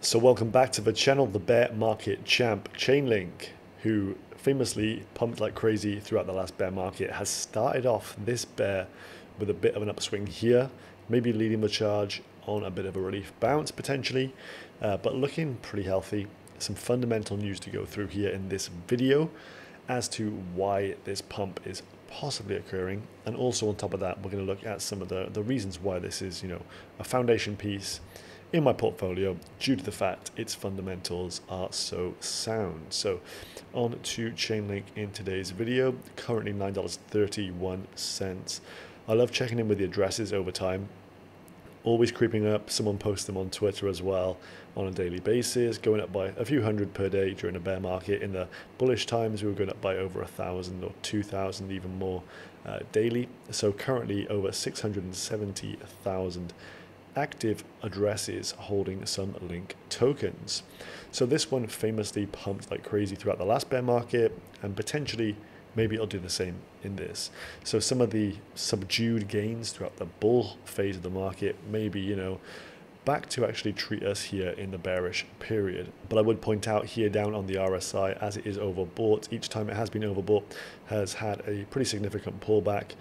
So welcome back to the channel, the bear market champ Chainlink, who famously pumped like crazy throughout the last bear market, has started off this bear with a bit of an upswing here, maybe leading the charge on a bit of a relief bounce potentially, but looking pretty healthy. Some fundamental news to go through here in this video as to why this pump is possibly occurring, and also on top of that we're going to look at some of the reasons why this is, a foundation piece in my portfolio due to the fact its fundamentals are so sound. So on to Chainlink in today's video, currently $9.31. I love checking in with the addresses over time, always creeping up. Someone posts them on Twitter as well on a daily basis, going up by a few hundred per day during a bear market. In the bullish times we were going up by over 1,000 or 2,000 even more daily. So currently over 670,000 active addresses holding some Link tokens. So this one famously pumped like crazy throughout the last bear market, and potentially maybe it'll do the same in this. So some of the subdued gains throughout the bull phase of the market, maybe, back to actually treat us here in the bearish period. But I would point out here down on the RSI, as it is overbought, each time it has been overbought, has had a pretty significant pullback.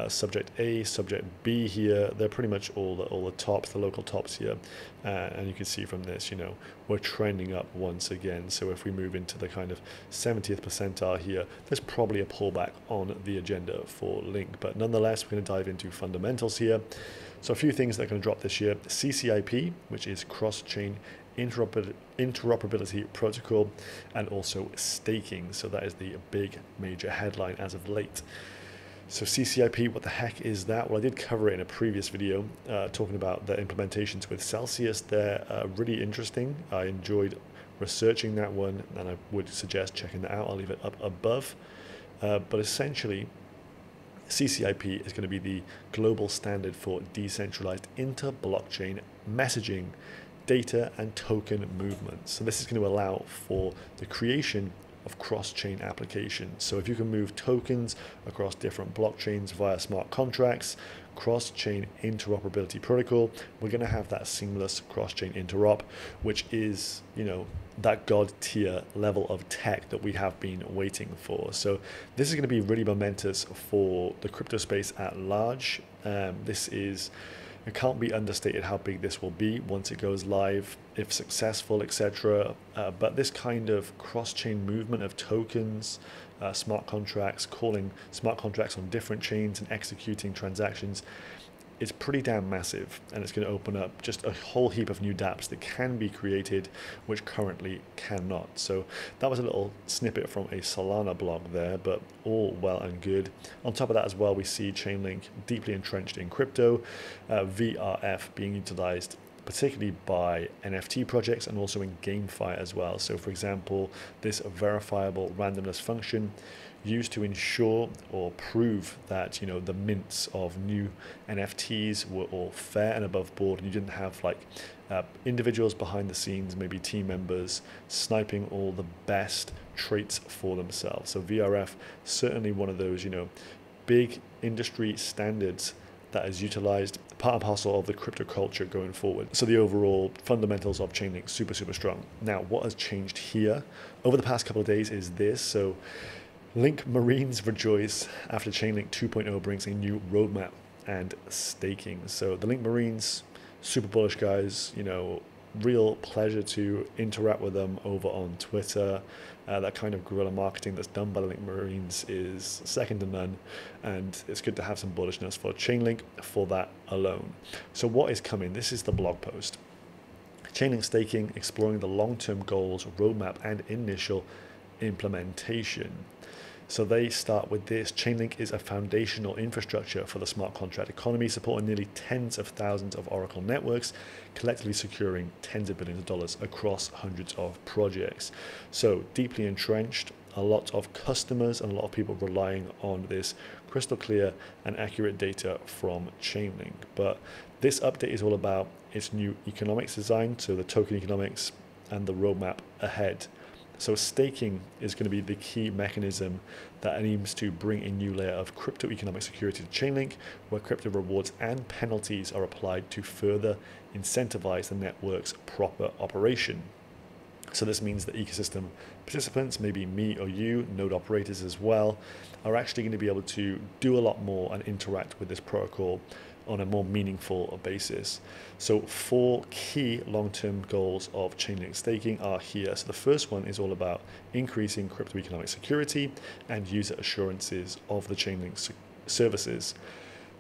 Subject A, subject B here, they're pretty much all the tops, the local tops here. And you can see from this, we're trending up once again. So if we move into the kind of 70th percentile here, there's probably a pullback on the agenda for Link. But nonetheless, we're going to dive into fundamentals here. So a few things that are going to drop this year: CCIP, which is cross-chain interoperability protocol, and also staking. So that is the big major headline as of late. So CCIP, what the heck is that? Well, I did cover it in a previous video talking about the implementations with Celsius. They're really interesting. I enjoyed researching that one, and I would suggest checking that out. I'll leave it up above. But essentially, CCIP is going to be the global standard for decentralized inter-blockchain messaging, data, and token movement. So this is going to allow for the creation of cross-chain applications. So if you can move tokens across different blockchains via smart contracts, cross-chain interoperability protocol, we're going to have that seamless cross-chain interop, which is, that god tier level of tech that we have been waiting for. So this is going to be really momentous for the crypto space at large. It can't be understated how big this will be once it goes live, if successful, etc. But this kind of cross-chain movement of tokens, smart contracts, calling smart contracts on different chains and executing transactions, it's pretty damn massive, and it's going to open up just a whole heap of new dApps that can be created, which currently cannot. So that was a little snippet from a Solana blog there, but all well and good. On top of that as well, we see Chainlink deeply entrenched in crypto, VRF being utilized particularly by NFT projects and also in GameFi as well. So for example, this verifiable randomness function used to ensure or prove that the mints of new NFTs were all fair and above board, and you didn't have individuals behind the scenes, maybe team members, sniping all the best traits for themselves. So VRF, certainly one of those big industry standards that is utilized, part and parcel of the crypto culture going forward. So the overall fundamentals of Chainlink, super strong. Now, what has changed here over the past couple of days is this. So Link Marines rejoice after Chainlink 2.0 brings a new roadmap and staking. So the Link Marines, super bullish guys, real pleasure to interact with them over on Twitter. That kind of guerrilla marketing that's done by the Link Marines is second to none, and it's good to have some bullishness for Chainlink for that alone. So what is coming? This is the blog post. Chainlink staking, exploring the long-term goals, roadmap, and initial implementation. So they start with this: Chainlink is a foundational infrastructure for the smart contract economy, supporting nearly tens of thousands of Oracle networks, collectively securing tens of billions of dollars across hundreds of projects. So deeply entrenched, a lot of customers and a lot of people relying on this crystal clear and accurate data from Chainlink. But this update is all about its new economics design, so the token economics and the roadmap ahead. So staking is going to be the key mechanism that aims to bring a new layer of crypto economic security to Chainlink, where crypto rewards and penalties are applied to further incentivize the network's proper operation. So this means that ecosystem participants, maybe me or you, node operators as well, are actually going to be able to do a lot more and interact with this protocol on a more meaningful basis. So 4 key long-term goals of Chainlink staking are here. So the first one is all about increasing crypto economic security and user assurances of the Chainlink services.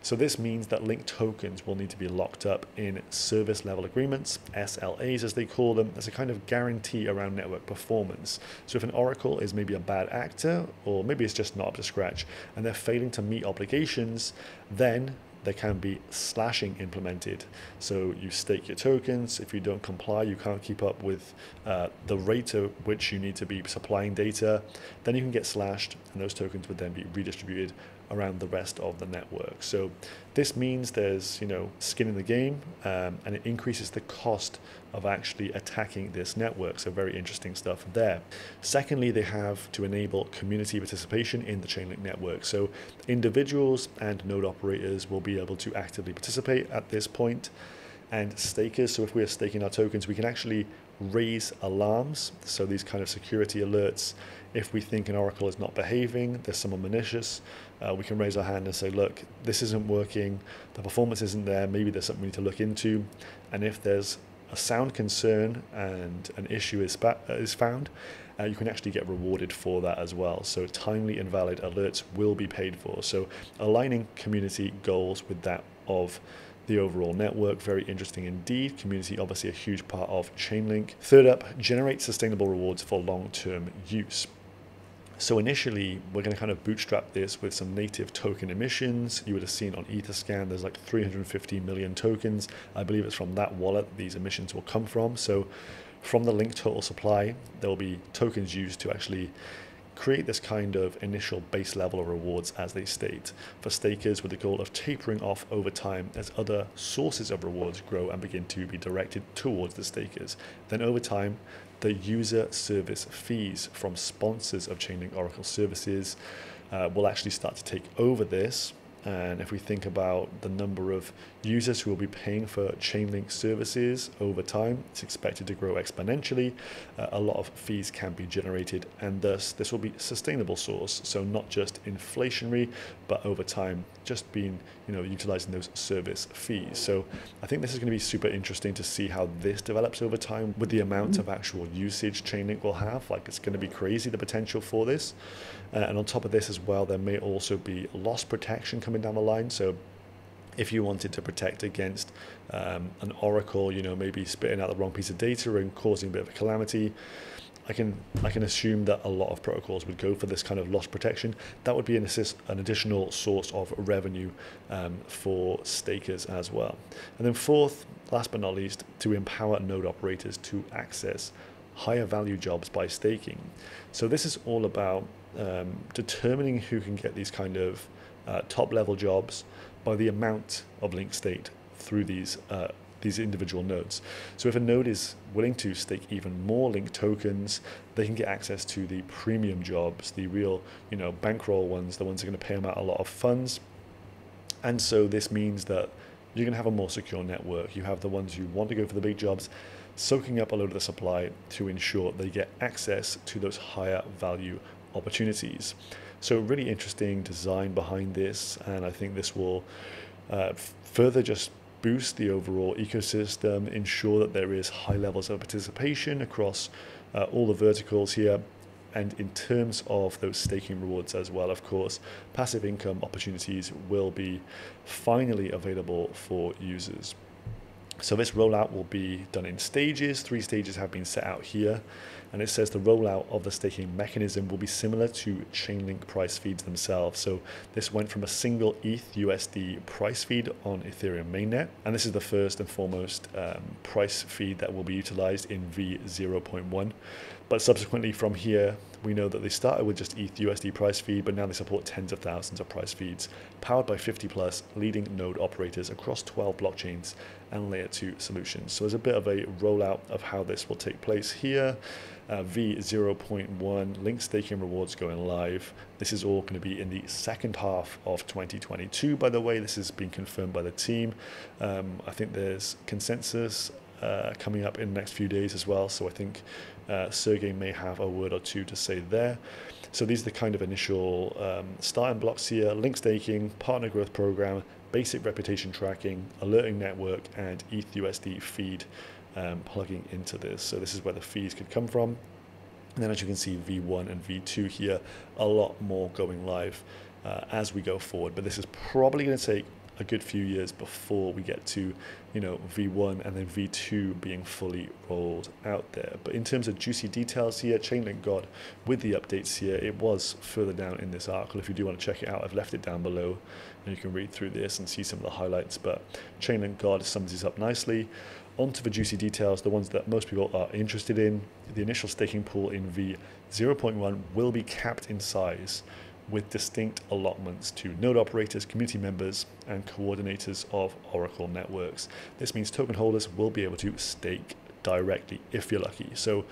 So this means that Link tokens will need to be locked up in service level agreements, SLAs as they call them, as a kind of guarantee around network performance. So if an oracle is maybe a bad actor, or maybe it's just not up to scratch, and they're failing to meet obligations, then there can be slashing implemented. So you stake your tokens. If you don't comply, you can't keep up with the rate at which you need to be supplying data, then you can get slashed, and those tokens would then be redistributed around the rest of the network. So this means there's skin in the game, and it increases the cost of actually attacking this network. So very interesting stuff there. Secondly, they have to enable community participation in the Chainlink network. So individuals and node operators will be able to actively participate at this point, and stakers. So if we are staking our tokens, we can actually raise alarms. So these kind of security alerts. If we think an oracle is not behaving, there's someone malicious, we can raise our hand and say, look, this isn't working, the performance isn't there, maybe there's something we need to look into. And if there's a sound concern and an issue is found, you can actually get rewarded for that as well. So timely and valid alerts will be paid for. So aligning community goals with that of the overall network, very interesting indeed. Community, obviously a huge part of Chainlink. Third up, generate sustainable rewards for long-term use. So initially, we're going to kind of bootstrap this with some native token emissions. You would have seen on Etherscan, there's like 350 million tokens. I believe it's from that wallet these emissions will come from. So from the Link total supply, there will be tokens used to actually create this kind of initial base level of rewards, as they state, for stakers, with the goal of tapering off over time as other sources of rewards grow and begin to be directed towards the stakers. Then over time, the user service fees from sponsors of Chainlink Oracle services will actually start to take over this. And if we think about the number of users who will be paying for Chainlink services over time, it's expected to grow exponentially. A lot of fees can be generated, and thus this will be a sustainable source. So not just inflationary, but over time, just being utilizing those service fees. So I think this is going to be super interesting to see how this develops over time with the amount of actual usage Chainlink will have. Like, it's going to be crazy, the potential for this. And on top of this as well, there may also be loss protection coming down the line. So if you wanted to protect against an oracle, maybe spitting out the wrong piece of data and causing a bit of a calamity, I can assume that a lot of protocols would go for this kind of loss protection. That would be an additional source of revenue for stakers as well. And then fourth, last but not least, to empower node operators to access higher value jobs by staking. So this is all about determining who can get these kind of top level jobs by the amount of link staked through these individual nodes. So if a node is willing to stake even more link tokens, they can get access to the premium jobs, the real bankroll ones, the ones that are going to pay them out a lot of funds. And so this means that you're going to have a more secure network. You have the ones who want to go for the big jobs, soaking up a load of the supply to ensure they get access to those higher value opportunities. So really interesting design behind this, and I think this will further just boost the overall ecosystem, ensure that there is high levels of participation across all the verticals here. And in terms of those staking rewards as well, of course, passive income opportunities will be finally available for users. So this rollout will be done in stages. 3 stages have been set out here. And it says the rollout of the staking mechanism will be similar to Chainlink price feeds themselves. So this went from a single ETH USD price feed on Ethereum mainnet. And this is the first and foremost price feed that will be utilized in V0.1. But subsequently from here, we know that they started with just ETH USD price feed, but now they support tens of thousands of price feeds, powered by 50 plus leading node operators across 12 blockchains and layer 2 solutions. So there's a bit of a rollout of how this will take place here. V0.1 link staking rewards going live. This is all going to be in the second half of 2022, by the way. This has been confirmed by the team. I think there's consensus coming up in the next few days as well, so I think Sergey may have a word or two to say there. So these are the kind of initial starting blocks here: link staking, partner growth program, basic reputation tracking, alerting network, and ETHUSD feed plugging into this. So this is where the fees could come from. And then as you can see, V1 and V2 here, a lot more going live as we go forward. But this is probably going to take a good few years before we get to, V1 and then V2 being fully rolled out there. But in terms of juicy details here, Chainlink God with the updates here, it was further down in this article. If you do want to check it out, I've left it down below and you can read through this and see some of the highlights. But Chainlink God sums this up nicely. Onto the juicy details, the ones that most people are interested in. The initial staking pool in V0.1 will be capped in size, with distinct allotments to node operators, community members, and coordinators of Oracle networks. This means token holders will be able to stake directly if you're lucky. So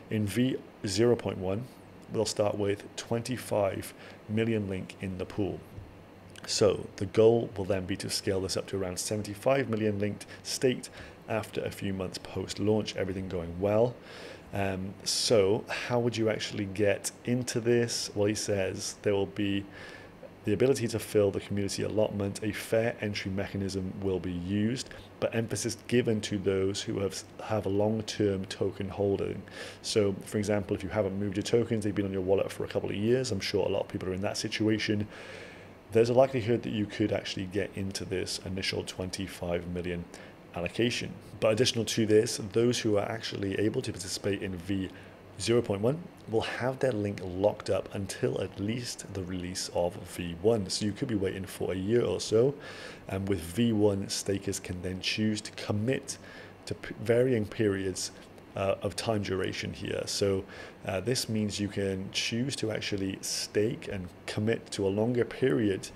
in V0.1, we'll start with 25 million link in the pool. So the goal will then be to scale this up to around 75 million linked staked after a few months post-launch, everything going well. So how would you actually get into this? Well, he says there will be the ability to fill the community allotment. A fair entry mechanism will be used, but emphasis given to those who have a long-term token holding. So, for example, if you haven't moved your tokens, they've been on your wallet for a couple of years. I'm sure a lot of people are in that situation. There's a likelihood that you could actually get into this initial 25 million allocation. But additional to this, those who are actually able to participate in V0.1 will have their link locked up until at least the release of V1. So you could be waiting for a year or so. And with V1, stakers can then choose to commit to varying periods of time duration here. So this means you can choose to actually stake and commit to a longer period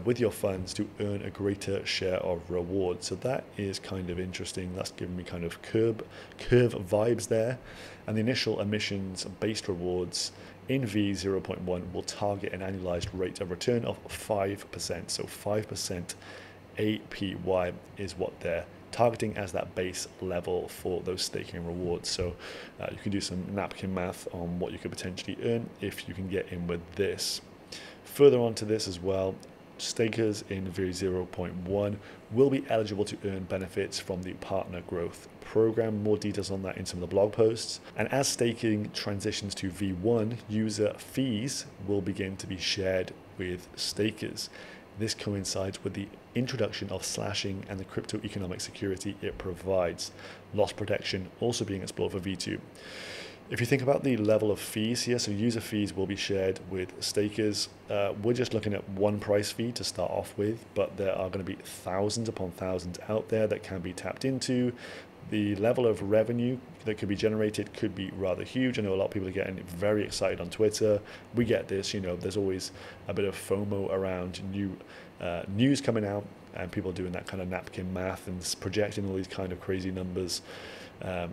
with your funds to earn a greater share of reward. So that is kind of interesting. That's giving me kind of curve vibes there. And the initial emissions based rewards in V0.1 will target an annualized rate of return of 5%. So 5% APY is what they're targeting as that base level for those staking rewards. So you can do some napkin math on what you could potentially earn if you can get in with this. Further on to this as well, stakers in V0.1 will be eligible to earn benefits from the partner growth program. More details on that in some of the blog posts. And as staking transitions to V1, user fees will begin to be shared with stakers. This coincides with the introduction of slashing and the crypto economic security it provides. Loss protection also being explored for V2. If you think about the level of fees here, so user fees will be shared with stakers. We're just looking at one price fee to start off with, but there are going to be thousands upon thousands out there that can be tapped into. The level of revenue that could be generated could be rather huge. I know a lot of people are getting very excited on Twitter. We get this, there's always a bit of FOMO around new news coming out and people doing that kind of napkin math and projecting all these kind of crazy numbers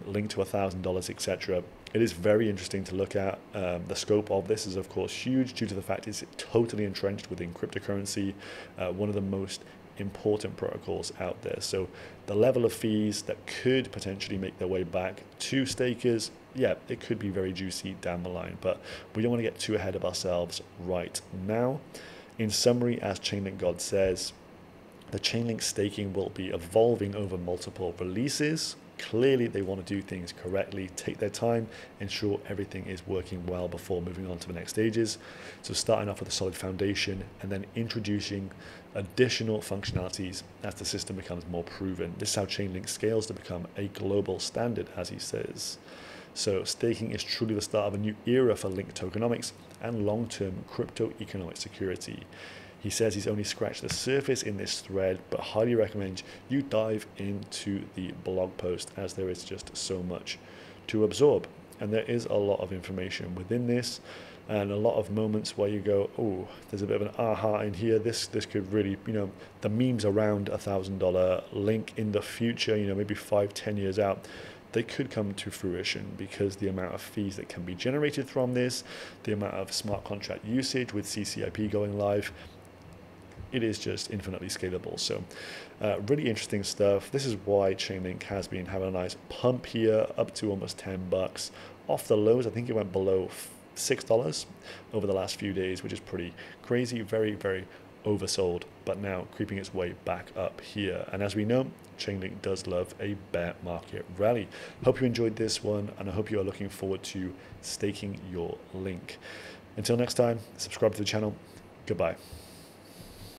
linked to $1,000, etc. It is very interesting to look at. The scope of this is, of course, huge due to the fact it's totally entrenched within cryptocurrency, one of the most important protocols out there. So the level of fees that could potentially make their way back to stakers, yeah, it could be very juicy down the line, but we don't want to get too ahead of ourselves right now. In summary, as Chainlink God says, the Chainlink staking will be evolving over multiple releases. Clearly, they want to do things correctly, take their time, ensure everything is working well before moving on to the next stages. So starting off with a solid foundation and then introducing additional functionalities as the system becomes more proven. This is how Chainlink scales to become a global standard, as he says. So staking is truly the start of a new era for linked tokenomics and long-term crypto economic security. He says he's only scratched the surface in this thread, but highly recommend you dive into the blog post as there is just so much to absorb. And there is a lot of information within this and a lot of moments where you go, oh, there's a bit of an aha in here. This could really, the memes around $1,000 link in the future, maybe 5-10 years out, they could come to fruition, because the amount of fees that can be generated from this, the amount of smart contract usage with CCIP going live, it is just infinitely scalable. So really interesting stuff. This is why Chainlink has been having a nice pump here, up to almost $10 off the lows. I think it went below $6 over the last few days, which is pretty crazy. Very, very oversold, but now creeping its way back up here. And as we know, Chainlink does love a bear market rally. Hope you enjoyed this one, and I hope you are looking forward to staking your link. Until next time, subscribe to the channel. Goodbye.